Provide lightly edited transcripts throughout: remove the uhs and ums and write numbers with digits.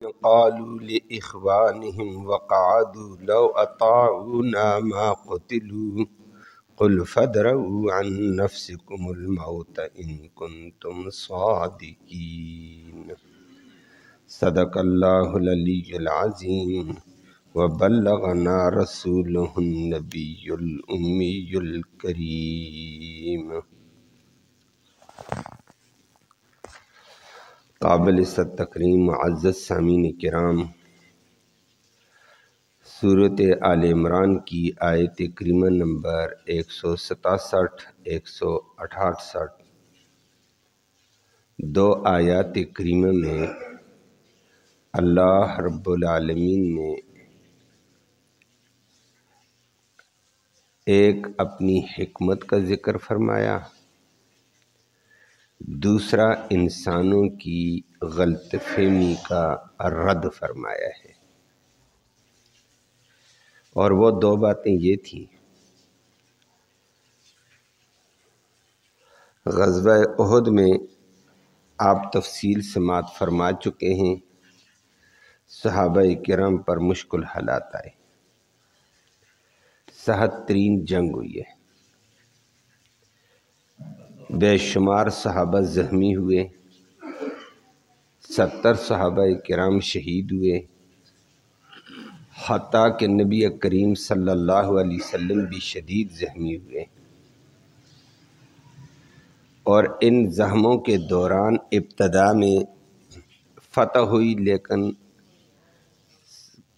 قالوا لإخوانهم وقعدوا لو أطاعونا ما قتلوا قل فادرؤوا عن نفسكم الموت إن كنتم صادقين صدق الله العلي العظيم وبلغنا رسوله النبي الأمي الكريم. قابل تکریم معزز سامعین کرام، سورۃ آل عمران کی آیت کریمہ نمبر 167 168 دو آیات کریمہ میں اللہ رب العالمین نے ایک اپنی حکمت کا ذکر فرمایا، دوسرا انسانوں کی غلط فہمی کا رد فرمایا ہے۔ اور وہ دو باتیں یہ تھیں، غزوہ احد میں آپ تفصیل سماعت فرما چکے ہیں، صحابہ کرام پر مشکل حالات آئے، سخت ترین جنگ ہوئی ہے، بے شمار صحابہ زخمی ہوئے، 70 صحابہ کرام شہید ہوئے، حتیٰ کہ نبی کریم صلی اللہ علیہ وسلم بھی شدید زخمی ہوئے۔ اور ان زخموں کے دوران ابتدا میں فتح ہوئی، لیکن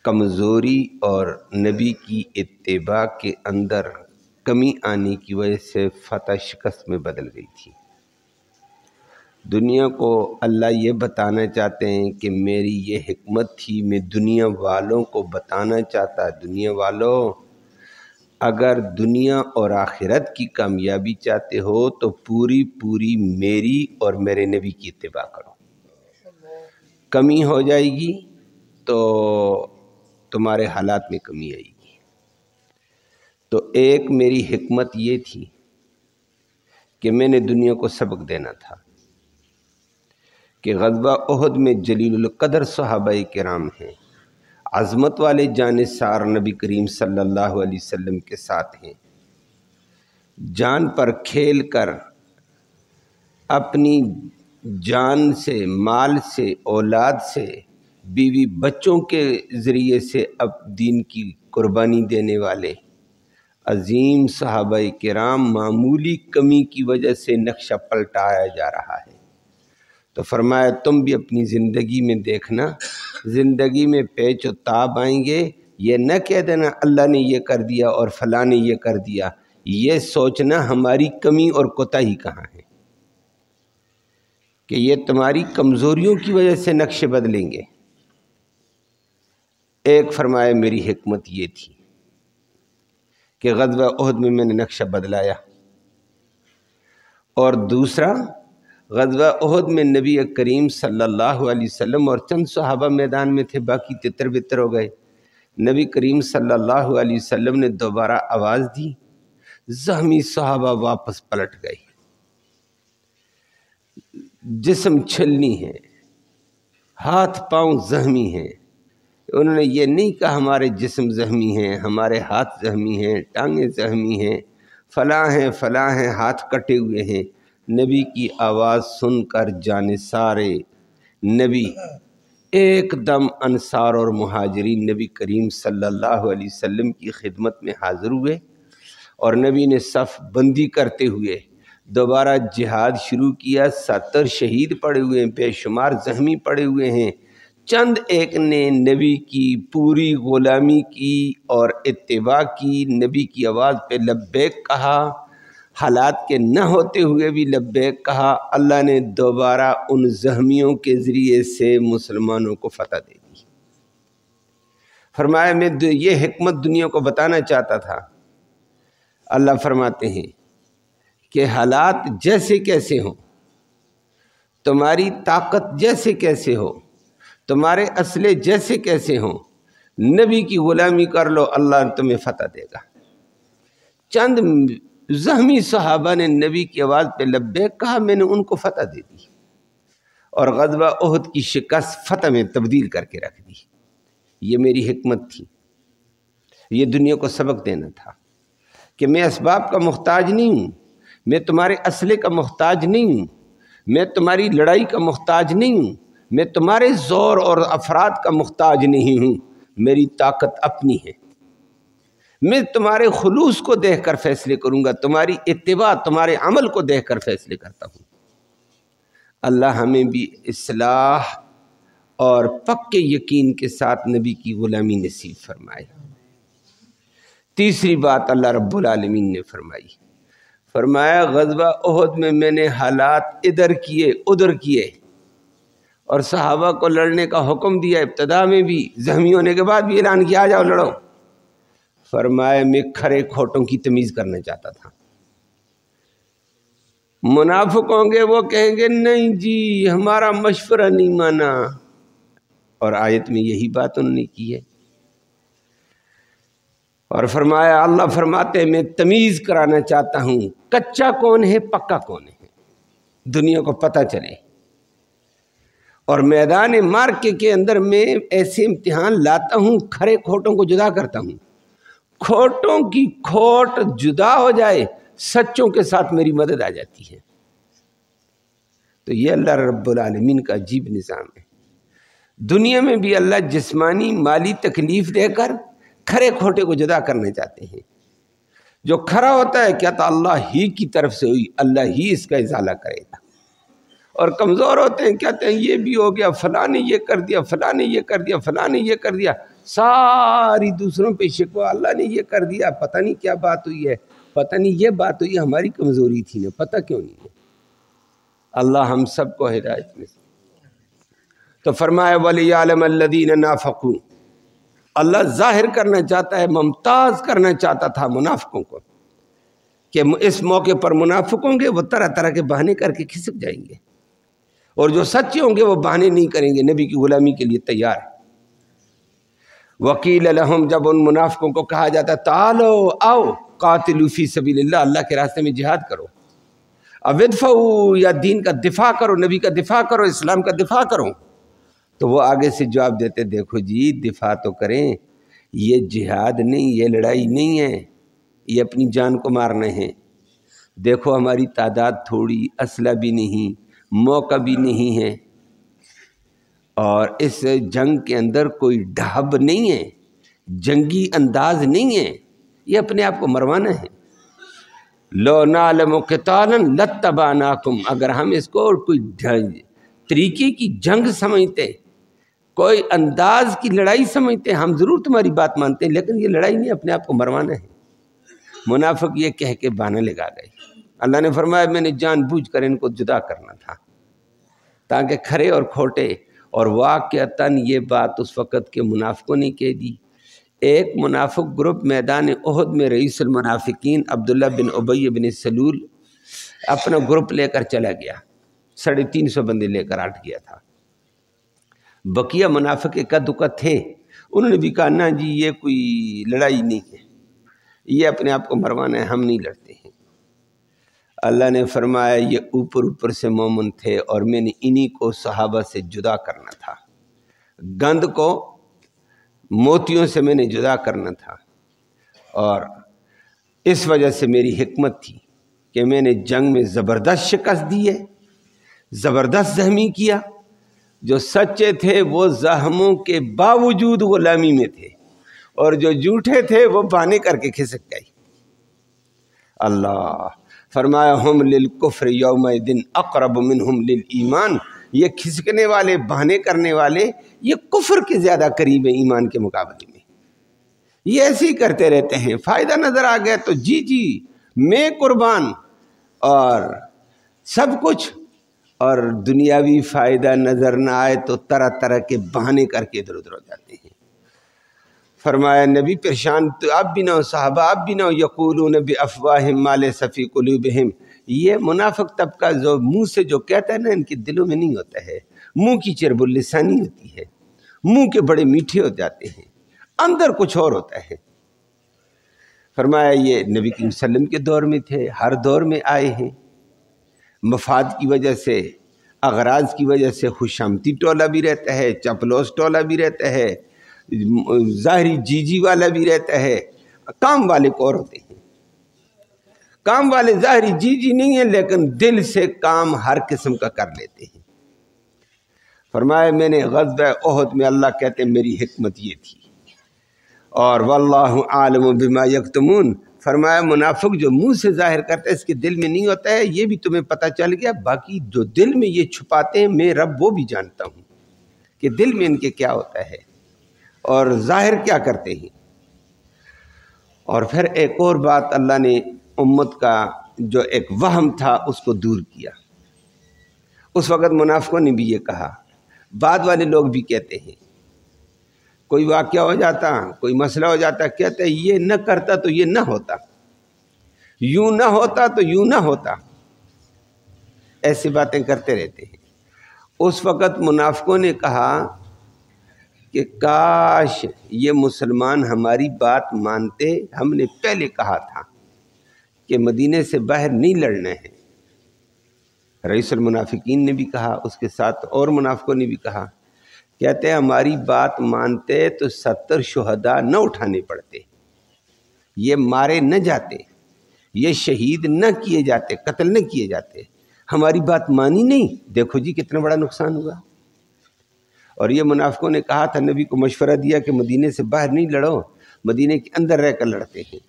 کمزوری اور نبی کی اتباع کے اندر کمی آنے کی وجہ سے فتح شکست میں بدل گئی تھی۔ دنیا کو اللہ یہ بتانا چاہتے ہیں کہ میری یہ حکمت تھی، میں دنیا والوں کو بتانا چاہتا، دنیا والوں اگر دنیا اور آخرت کی کامیابی چاہتے ہو تو پوری میری اور میرے نبی کی اتباع کرو، کمی ہو جائے گی تو تمہارے حالات میں کمی آئے گی۔ تو ایک میری حکمت یہ تھی کہ میں نے دنیا کو سبق دینا تھا کہ غزوہ احد میں جلیل القدر صحابہ کرام ہیں، عظمت والے جانثار نبی کریم صلی اللہ علیہ وسلم کے ساتھ ہیں، جان پر کھیل کر اپنی جان سے، مال سے، اولاد سے، بیوی بچوں کے ذریعے سے اب دین کی قربانی دینے والے عظیم صحابہ کرام معمولی کمی کی وجہ سے نقشہ پلٹایا جا رہا ہے۔ تو فرمایا تم بھی اپنی زندگی میں دیکھنا، زندگی میں پیچ و تاب آئیں گے، یہ نہ کہہ دینا اللہ نے یہ کر دیا اور فلاں نے یہ کر دیا، یہ سوچنا ہماری کمی اور کوتاہی کہاں ہے، کہ یہ تمہاری کمزوریوں کی وجہ سے نقشے بدلیں گے۔ ایک فرمایا میری حکمت یہ تھی کہ غزوہ احد میں میں نے نقشہ بدلایا، اور دوسرا غزوہ احد میں نبی کریم صلی اللہ علیہ وسلم اور چند صحابہ میدان میں تھے، باقی تتر بتر ہو گئے۔ نبی کریم صلی اللہ علیہ وسلم نے دوبارہ آواز دی، زخمی صحابہ واپس پلٹ گئے، جسم چھلنی ہے، ہاتھ پاؤں زخمی ہیں۔ انہوں نے یہ نہیں کہا ہمارے جسم زخمی ہیں، ہمارے ہاتھ زخمی ہیں، ٹانگیں زخمی ہیں، فلاں ہیں، ہاتھ کٹے ہوئے ہیں۔ نبی کی آواز سن کر جانثار نبی ایک دم انصار اور مہاجرین نبی کریم صلی اللہ علیہ وسلم کی خدمت میں حاضر ہوئے، اور نبی نے صف بندی کرتے ہوئے دوبارہ جہاد شروع کیا۔ 70 شہید پڑے ہوئے ہیں، بے شمار زخمی پڑے ہوئے ہیں، چند ایک نے نبی کی پوری غلامی کی اور اتباع کی، نبی کی آواز پہ لبیک کہا، حالات کے نہ ہوتے ہوئے بھی لبیک کہا۔ اللہ نے دوبارہ ان زخمیوں کے ذریعے سے مسلمانوں کو فتح دے دی۔ فرمایا میں یہ حکمت دنیا کو بتانا چاہتا تھا۔ اللہ فرماتے ہیں کہ حالات جیسے کیسے ہوں، تمہاری طاقت جیسے کیسے ہو، تمہارے اسلحے جیسے کیسے ہوں، نبی کی غلامی کر لو، اللہ تمہیں فتح دے گا۔ چند زخمی صحابہ نے نبی کی آواز پہ لبیک کہا، میں نے ان کو فتح دے دی، اور غزوہ احد کی شکست فتح میں تبدیل کر کے رکھ دی۔ یہ میری حکمت تھی، یہ دنیا کو سبق دینا تھا کہ میں اسباب کا محتاج نہیں ہوں، میں تمہارے اسلحے کا محتاج نہیں ہوں، میں تمہاری لڑائی کا محتاج نہیں ہوں، میں تمہارے زور اور افراد کا محتاج نہیں ہوں، میری طاقت اپنی ہے، میں تمہارے خلوص کو دیکھ کر فیصلے کروں گا، تمہاری اتباع تمہارے عمل کو دیکھ کر فیصلے کرتا ہوں۔ اللہ ہمیں بھی اصلاح اور پکے یقین کے ساتھ نبی کی غلامی نصیب فرمائے۔ تیسری بات اللہ رب العالمین نے فرمایا غزوہ احد میں نے حالات ادھر کیے ادھر کیے اور صحابہ کو لڑنے کا حکم دیا، ابتدا میں بھی، زخمی ہونے کے بعد بھی اعلان کیا جاؤ لڑو۔ فرمایا میں کھرے کھوٹوں کی تمیز کرنا چاہتا تھا۔ منافق ہوں گے وہ کہیں گے نہیں جی ہمارا مشورہ نہیں مانا، اور آیت میں یہی بات انہوں نے کی ہے۔ اور فرمایا اللہ فرماتے ہیں میں تمیز کرانا چاہتا ہوں، کچا کون ہے پکا کون ہے، دنیا کو پتہ چلے۔ اور میدان مارکے کے اندر میں ایسے امتحان لاتا ہوں، کھرے کھوٹوں کو جدا کرتا ہوں، کھوٹوں کی کھوٹ جدا ہو جائے، سچوں کے ساتھ میری مدد آ جاتی ہے۔ تو یہ اللہ رب العالمین کا عجیب نظام ہے۔ دنیا میں بھی اللہ جسمانی مالی تکلیف دے کر کھرے کھوٹے کو جدا کرنا چاہتے ہیں۔ جو کھرا ہوتا ہے کہتا اللہ ہی کی طرف سے ہوئی، اللہ ہی اس کا ازالہ کرے گا، اور کمزور ہوتے ہیں کہتے ہیں یہ بھی ہو گیا، فلاں نے یہ کر دیا، فلاں نے یہ کر دیا، فلاں نے یہ کر دیا، ساری دوسروں پہ شکوہ، اللہ نے یہ کر دیا، پتہ نہیں کیا بات ہوئی ہے، پتہ نہیں یہ بات ہوئی، ہماری کمزوری تھی نا، پتہ کیوں نہیں ہے۔ اللہ ہم سب کو ہدایت میں۔ تو فرمایا وَلِيَعْلَمَ الَّذِينَ نَافَقُوا، اللہ ظاہر کرنا چاہتا ہے، ممتاز کرنا چاہتا تھا منافقوں کو، کہ اس موقع پر منافق ہوں گے وہ طرح طرح کے بہانے کر کے کھسک جائیں گے، اور جو سچے ہوں گے وہ بہانے نہیں کریں گے، نبی کی غلامی کے لیے تیار ہے۔ وَقِيلَ لَهُمْ، جب ان منافقوں کو کہا جاتا ہے تعالو آؤ قاتلوا فی سبیل اللہ، اللہ کے راستے میں جہاد کرو، او ادفعوا، یا دین کا دفاع کرو، نبی کا دفاع کرو، اسلام کا دفاع کرو، تو وہ آگے سے جواب دیتے دیکھو جی دفاع تو کریں، یہ جہاد نہیں، یہ لڑائی نہیں ہے، یہ اپنی جان کو مارنے ہیں، دیکھو ہماری تعداد تھوڑی، اسلحہ بھی نہیں، موقع بھی نہیں ہے، اور اس جنگ کے اندر کوئی ڈھب نہیں ہے، جنگی انداز نہیں ہے، یہ اپنے آپ کو مروانا ہے۔ لو نعلم قتالا لاتبعناکم، اگر ہم اس کو کوئی طریقے کی جنگ سمجھتے، کوئی انداز کی لڑائی سمجھتے، ہم ضرور تمہاری بات مانتے ہیں، لیکن یہ لڑائی نہیں، اپنے آپ کو مروانا ہے۔ منافق یہ کہہ کے بہانے لگا گئے۔ اللہ نے فرمایا میں نے جان بوجھ کر ان کو جدا کرنا تھا تاکہ کھرے اور کھوٹے، اور واقعتاً یہ بات اس وقت کے منافقوں نے کہہ دی۔ ایک منافق گروپ میدان احد میں رئیس المنافقین عبداللہ بن ابی بن سلول اپنا گروپ لے کر چلا گیا، 350 بندے لے کر ہٹ گیا تھا۔ بقیہ منافق اکا دکا تھے، انہوں نے بھی کہا نا جی یہ کوئی لڑائی نہیں ہے، یہ اپنے آپ کو مروانا ہے، ہم نہیں لڑتے ہیں۔ اللہ نے فرمایا یہ اوپر اوپر سے مومن تھے، اور میں نے انہی کو صحابہ سے جدا کرنا تھا، گند کو موتیوں سے میں نے جدا کرنا تھا، اور اس وجہ سے میری حکمت تھی کہ میں نے جنگ میں زبردست شکست دی ہے، زبردست زخمی کیا۔ جو سچے تھے وہ زخموں کے باوجود غلامی میں تھے، اور جو جھوٹے تھے وہ بہانے کر کے کھسک گئے۔ اللہ فرمایا ہم للکفر یومئذ اقرب منہم للایمان، یہ کھسکنے والے، بہانے کرنے والے، یہ کفر کے زیادہ قریب ہیں ایمان کے مقابلے میں۔ یہ ایسے ہی کرتے رہتے ہیں، فائدہ نظر آ گیا تو جی جی میں قربان، اور سب کچھ، اور دنیاوی فائدہ نظر نہ آئے تو طرح طرح کے بہانے کر کے ادھر ادھر ہو جاتے ہیں۔ فرمایا نبی پریشان تو آپ بھی نہ ہو، صحابہ آپ بھی نہ ہو، یقولون بافواہہم ما لیس فی قلوبہم، یہ منافق طبقہ جو منہ سے جو کہتا ہے نا ان کے دلوں میں نہیں ہوتا ہے، منہ کی چرب اللسانی ہوتی ہے، منہ کے بڑے میٹھے ہو جاتے ہیں، اندر کچھ اور ہوتا ہے۔ فرمایا یہ نبی کریم صلی اللہ علیہ وسلم کے دور میں تھے، ہر دور میں آئے ہیں، مفاد کی وجہ سے اغراض کی وجہ سے خوشامتی ٹولہ بھی رہتا ہے، چپلوس ٹولہ بھی رہتا ہے، ظاہری جی والا بھی رہتا ہے، کام والے کور ہوتے ہیں۔ کام والے ظاہری جی نہیں ہیں، لیکن دل سے کام ہر قسم کا کر لیتے ہیں۔ فرمایا میں نے غزوہ احد میں، اللہ کہتے ہیں میری حکمت یہ تھی، اور واللہ عالم بما یکتمون، فرمایا منافق جو منہ سے ظاہر کرتا ہے اس کے دل میں نہیں ہوتا ہے، یہ بھی تمہیں پتہ چل گیا، باقی جو دل میں یہ چھپاتے ہیں میں رب وہ بھی جانتا ہوں کہ دل میں ان کے کیا ہوتا ہے اور ظاہر کیا کرتے ہیں۔ اور پھر ایک اور بات، اللہ نے امت کا جو ایک وہم تھا اس کو دور کیا۔ اس وقت منافقوں نے بھی یہ کہا، بعد والے لوگ بھی کہتے ہیں، کوئی واقعہ ہو جاتا، کوئی مسئلہ ہو جاتا، کہتے ہیں یہ نہ کرتا تو یہ نہ ہوتا، یوں نہ ہوتا تو یوں نہ ہوتا، ایسی باتیں کرتے رہتے ہیں۔ اس وقت منافقوں نے کہا کہ کاش یہ مسلمان ہماری بات مانتے، ہم نے پہلے کہا تھا کہ مدینے سے باہر نہیں لڑنا ہے۔ رئیس المنافقین نے بھی کہا، اس کے ساتھ اور منافقوں نے بھی کہا، کہتے ہیں ہماری بات مانتے تو 70 شہداء نہ اٹھانے پڑتے، یہ مارے نہ جاتے، یہ شہید نہ کیے جاتے، قتل نہ کیے جاتے، ہماری بات مانی نہیں، دیکھو جی کتنا بڑا نقصان ہوا۔ اور یہ منافقوں نے کہا تھا، نبی کو مشورہ دیا کہ مدینے سے باہر نہیں لڑو، مدینے کے اندر رہ کر لڑتے ہیں۔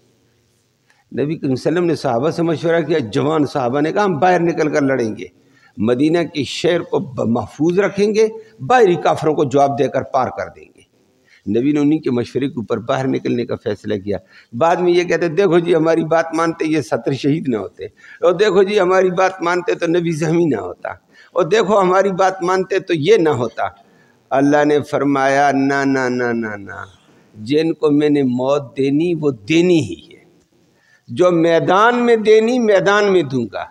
نبی صلی اللہ علیہ وسلم نے صحابہ سے مشورہ کیا، جوان صحابہ نے کہا ہم باہر نکل کر لڑیں گے، مدینہ کے شہر کو محفوظ رکھیں گے، باہری کافروں کو جواب دے کر پار کر دیں گے۔ نبی نے انہی کے مشورے کے اوپر باہر نکلنے کا فیصلہ کیا۔ بعد میں یہ کہتے دیکھو جی ہماری بات مانتے یہ 70 شہید نہ ہوتے، اور دیکھو جی ہماری بات مانتے تو نبی زخمی نہ ہوتا، اور دیکھو ہماری بات مانتے تو یہ نہ ہوتا۔ اللہ نے فرمایا نہ نہ نہ نہ نہ، جن کو میں نے موت دینی وہ دینی ہی ہے، جو میدان میں دینی میدان میں دوں گا،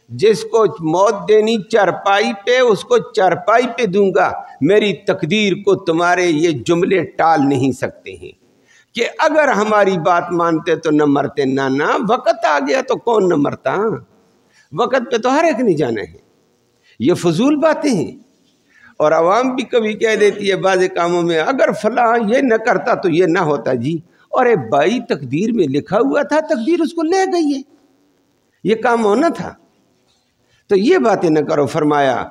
جس کو موت دینی چارپائی پہ اس کو چارپائی پہ دوں گا۔ میری تقدیر کو تمہارے یہ جملے ٹال نہیں سکتے ہیں کہ اگر ہماری بات مانتے تو نہ مرتے، نہ وقت آ گیا تو کون نہ مرتا، وقت پہ تو ہر ایک نہیں جانا ہے۔ یہ فضول باتیں ہیں، اور عوام بھی کبھی کہہ دیتی ہے بعض کاموں میں، اگر فلاں یہ نہ کرتا تو یہ نہ ہوتا جی، اور بھائی تقدیر میں لکھا ہوا تھا، تقدیر اس کو لے گئی ہے، یہ کام ہونا تھا، تو یہ باتیں نہ کرو۔ فرمایا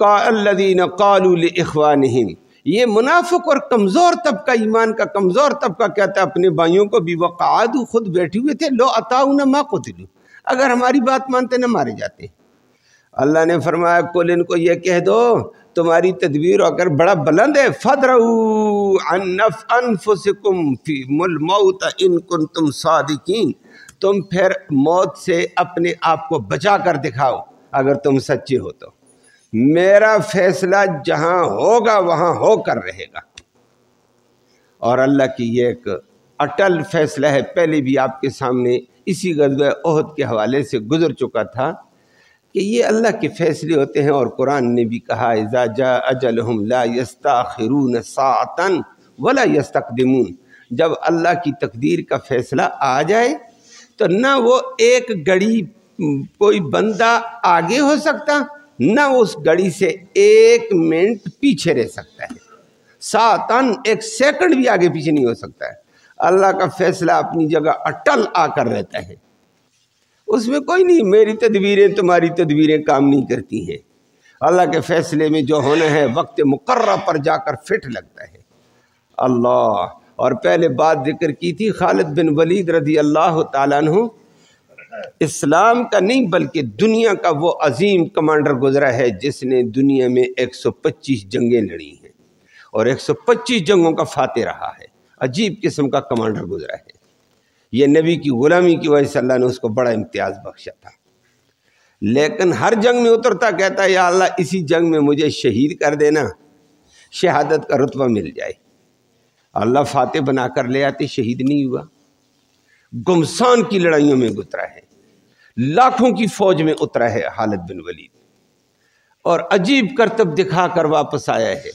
الذین قالوا لاخوانہم، یہ منافق اور کمزور طبقہ، ایمان کا کمزور طبقہ کہتا ہے اپنے بھائیوں کو بھی، وقعدوا، خود بیٹھے ہوئے تھے، لو اطاعونا ما قتلوا، اگر ہماری بات مانتے نہ مارے جاتے۔ اللہ نے فرمایا کل ان کو یہ کہہ دو، تمہاری تدبیر اگر بڑا بلند ہے، فَادْرَؤُوا عَنْ أَنفُسِكُمْ فِيهِمُ الْمَوْتَ إِن كُنتُمْ صَادِقِينَ، تم پھر موت سے اپنے آپ کو بچا کر دکھاؤ اگر تم سچے ہو تو، میرا فیصلہ جہاں ہوگا وہاں ہو کر رہے گا۔ اور اللہ کی یہ ایک اٹل فیصلہ ہے، پہلے بھی آپ کے سامنے اسی غزوہ احد کے حوالے سے گزر چکا تھا کہ یہ اللہ کے فیصلے ہوتے ہیں، اور قرآن نے بھی کہا اذا جاء اجلہم لا یستاخرون ساعۃ ولا یستقدمون، جب اللہ کی تقدیر کا فیصلہ آ جائے تو نہ وہ ایک گھڑی کوئی بندہ آگے ہو سکتا، نہ اس گھڑی سے ایک منٹ پیچھے رہ سکتا ہے، ساعتاً ایک سیکنڈ بھی آگے پیچھے نہیں ہو سکتا ہے۔ اللہ کا فیصلہ اپنی جگہ اٹل آ کر رہتا ہے، اس میں کوئی نہیں میری تدبیریں تمہاری تدبیریں کام نہیں کرتی ہیں، اللہ کے فیصلے میں جو ہونا ہے وقت مقررہ پر جا کر فٹ لگتا ہے۔ اللہ، اور پہلے بات ذکر کی تھی خالد بن ولید رضی اللہ تعالیٰ عنہ، اسلام کا نہیں بلکہ دنیا کا وہ عظیم کمانڈر گزرا ہے جس نے دنیا میں 125 جنگیں لڑی ہیں اور 125 جنگوں کا فاتح رہا ہے، عجیب قسم کا کمانڈر گزرا ہے۔ یہ نبی کی غلامی کی وجہ سے اللہ نے اس کو بڑا امتیاز بخشا تھا، لیکن ہر جنگ میں اترتا کہتا ہے یا اللہ اسی جنگ میں مجھے شہید کر دینا، شہادت کا رتبہ مل جائے۔ اللہ فاتح بنا کر لے آتے، شہید نہیں ہوا، گمسان کی لڑائیوں میں اترا ہے، لاکھوں کی فوج میں اترا ہے خالد بن ولید، اور عجیب کرتب دکھا کر واپس آیا ہے،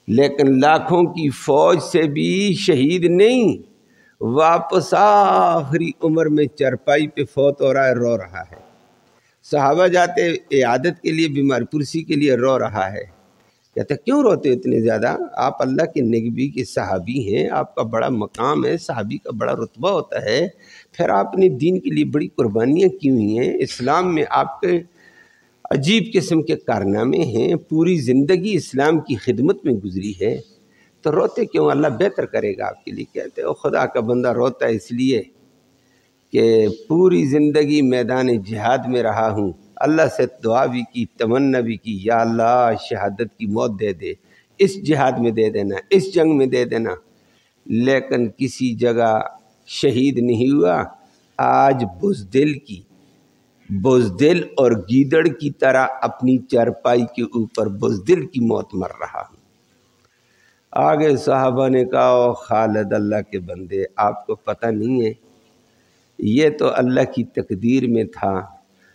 لیکن لاکھوں کی فوج سے بھی شہید نہیں، واپس آخری عمر میں چرپائی پہ فوت ہو رہا ہے، رو رہا ہے۔ صحابہ جاتے عیادت کے لیے، بیمار پرسی کے لیے، رو رہا ہے، کہتے کیوں روتے اتنے زیادہ؟ آپ اللہ کے نبی کے صحابی ہیں، آپ کا بڑا مقام ہے، صحابی کا بڑا رتبہ ہوتا ہے، پھر آپ نے دین کے لیے بڑی قربانیاں کی ہوئی ہیں، اسلام میں آپ کے عجیب قسم کے کارنامے ہیں، پوری زندگی اسلام کی خدمت میں گزری ہے، تو روتے کیوں؟ اللہ بہتر کرے گا آپ کے لیے۔ کہتے ہو خدا کا بندہ روتا ہے اس لیے کہ پوری زندگی میدان جہاد میں رہا ہوں، اللہ سے دعا بھی کی، تمنا بھی کی، یا اللہ شہادت کی موت دے دے، اس جہاد میں دے دینا، اس جنگ میں دے دینا، لیکن کسی جگہ شہید نہیں ہوا۔ آج بزدل اور گیدڑ کی طرح اپنی چارپائی کے اوپر بزدل کی موت مر رہا ہوں۔ آگے صحابہ نے کہا او خالد اللہ کے بندے، آپ کو پتہ نہیں ہے یہ تو اللہ کی تقدیر میں تھا،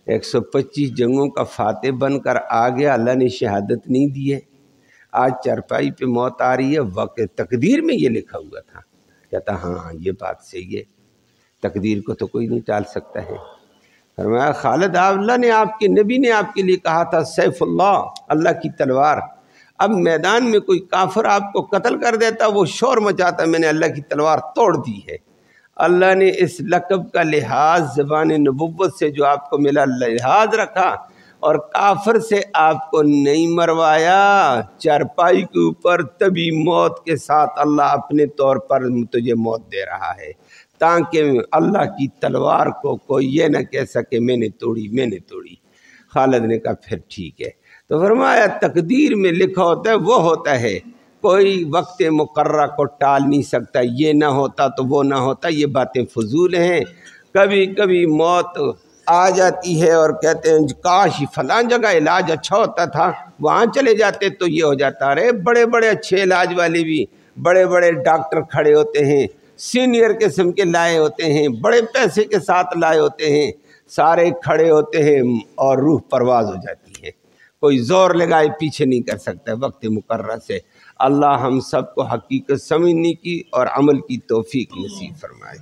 125 جنگوں کا فاتح بن کر آ گیا، اللہ نے شہادت نہیں دی ہے، آج چارپائی پہ موت آ رہی ہے، وقت تقدیر میں یہ لکھا ہوا تھا۔ کہتا ہاں یہ بات صحیح ہے، تقدیر کو تو کوئی نہیں ٹال سکتا ہے۔ فرمایا خالد اللہ نے، آپ کے نبی نے آپ کے لیے کہا تھا سیف اللہ، اللہ کی تلوار، اب میدان میں کوئی کافر آپ کو قتل کر دیتا، وہ شور مچاتا میں نے اللہ کی تلوار توڑ دی ہے۔ اللہ نے اس لقب کا لحاظ زبان نبوت سے جو آپ کو ملا لحاظ رکھا، اور کافر سے آپ کو نہیں مروایا، چارپائی کے اوپر طبی موت کے ساتھ اللہ اپنے طور پر تجھے موت دے رہا ہے، تاکہ اللہ کی تلوار کو کوئی یہ نہ کہہ سکے میں نے توڑی۔ خالد نے کہا پھر ٹھیک ہے۔ تو فرمایا تقدیر میں لکھا ہوتا ہے وہ ہوتا ہے، کوئی وقت مقررہ کو ٹال نہیں سکتا، یہ نہ ہوتا تو وہ نہ ہوتا، یہ باتیں فضول ہیں۔ کبھی کبھی موت آ جاتی ہے اور کہتے ہیں کاش فلاں جگہ علاج اچھا ہوتا تھا، وہاں چلے جاتے تو یہ ہو جاتا۔ رہے بڑے بڑے اچھے علاج والے بھی، بڑے بڑے ڈاکٹر کھڑے ہوتے ہیں، سینئر قسم کے لائے ہوتے ہیں، بڑے پیسے کے ساتھ لائے ہوتے ہیں، سارے کھڑے ہوتے ہیں اور روح پرواز ہو جاتی ہے، کوئی زور لگائے پیچھے نہیں کر سکتا وقت مقررہ سے۔ اللہ ہم سب کو حقیقت سمجھنے کی اور عمل کی توفیق نصیب فرمائے۔